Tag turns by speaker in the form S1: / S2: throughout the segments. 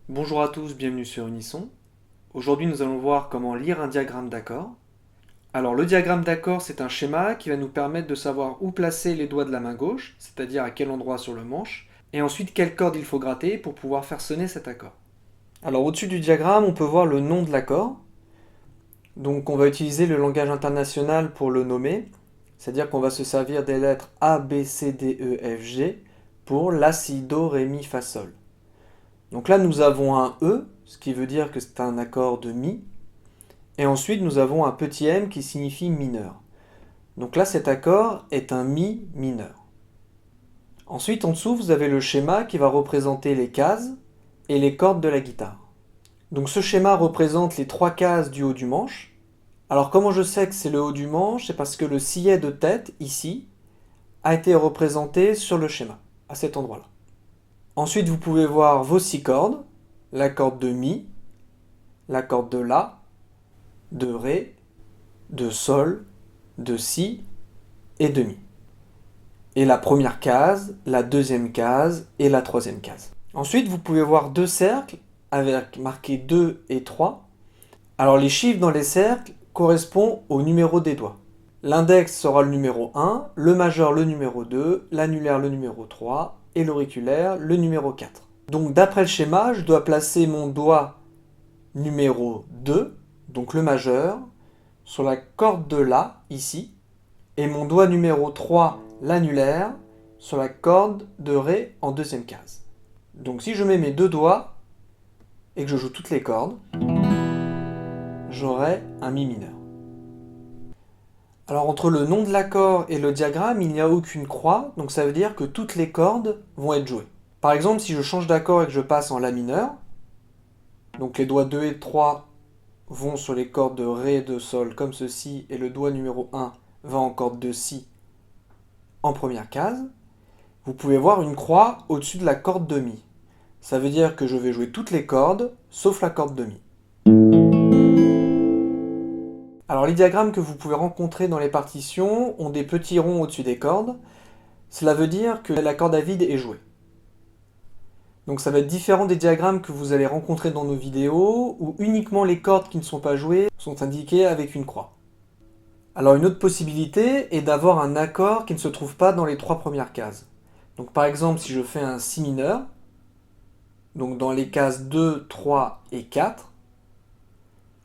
S1: Bonjour à tous, bienvenue sur Unisson. Aujourd'hui nous allons voir comment lire un diagramme d'accord. Alors le diagramme d'accord c'est un schéma qui va nous permettre de savoir où placer les doigts de la main gauche, c'est-à-dire à quel endroit sur le manche, et ensuite quelle corde il faut gratter pour pouvoir faire sonner cet accord. Alors au-dessus du diagramme on peut voir le nom de l'accord. Donc on va utiliser le langage international pour le nommer, c'est-à-dire qu'on va se servir des lettres A, B, C, D, E, F, G pour La, Si, Do, Ré, Mi, Fa, Sol. Donc là, nous avons un E, ce qui veut dire que c'est un accord de Mi. Et ensuite, nous avons un petit m qui signifie mineur. Donc là, cet accord est un Mi mineur. Ensuite, en dessous, vous avez le schéma qui va représenter les cases et les cordes de la guitare. Donc ce schéma représente les trois cases du haut du manche. Alors comment je sais que c'est le haut du manche? C'est parce que le sillet de tête, ici, a été représenté sur le schéma, à cet endroit-là. Ensuite, vous pouvez voir vos six cordes, la corde de Mi, la corde de La, de Ré, de Sol, de Si et de Mi. Et la première case, la deuxième case et la troisième case. Ensuite, vous pouvez voir deux cercles avec marqué 2 et 3. Alors les chiffres dans les cercles correspondent au numéro des doigts. L'index sera le numéro 1, le majeur le numéro 2, l'annulaire le numéro 3 et l'auriculaire le numéro 4. Donc d'après le schéma, je dois placer mon doigt numéro 2, donc le majeur, sur la corde de La, ici, et mon doigt numéro 3, l'annulaire, sur la corde de Ré en deuxième case. Donc si je mets mes deux doigts et que je joue toutes les cordes, j'aurai un Mi mineur. Alors entre le nom de l'accord et le diagramme, il n'y a aucune croix, donc ça veut dire que toutes les cordes vont être jouées. Par exemple, si je change d'accord et que je passe en La mineur, donc les doigts 2 et 3 vont sur les cordes de Ré et de Sol comme ceci, et le doigt numéro 1 va en corde de Si en première case, vous pouvez voir une croix au-dessus de la corde de Mi. Ça veut dire que je vais jouer toutes les cordes, sauf la corde de Mi. Alors les diagrammes que vous pouvez rencontrer dans les partitions ont des petits ronds au-dessus des cordes. Cela veut dire que la corde à vide est jouée. Donc ça va être différent des diagrammes que vous allez rencontrer dans nos vidéos, où uniquement les cordes qui ne sont pas jouées sont indiquées avec une croix. Alors une autre possibilité est d'avoir un accord qui ne se trouve pas dans les trois premières cases. Donc par exemple, si je fais un Si mineur, donc dans les cases 2, 3 et 4,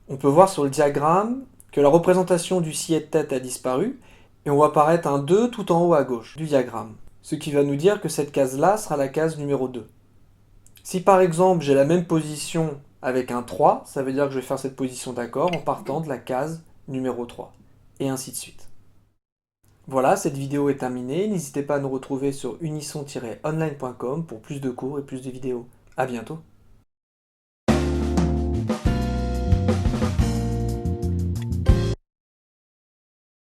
S1: on peut voir sur le diagramme que la représentation du sillet de tête a disparu, et on voit apparaître un 2 tout en haut à gauche du diagramme. Ce qui va nous dire que cette case-là sera la case numéro 2. Si par exemple j'ai la même position avec un 3, ça veut dire que je vais faire cette position d'accord en partant de la case numéro 3. Et ainsi de suite. Voilà, cette vidéo est terminée. N'hésitez pas à nous retrouver sur unisson-online.com pour plus de cours et plus de vidéos. À bientôt.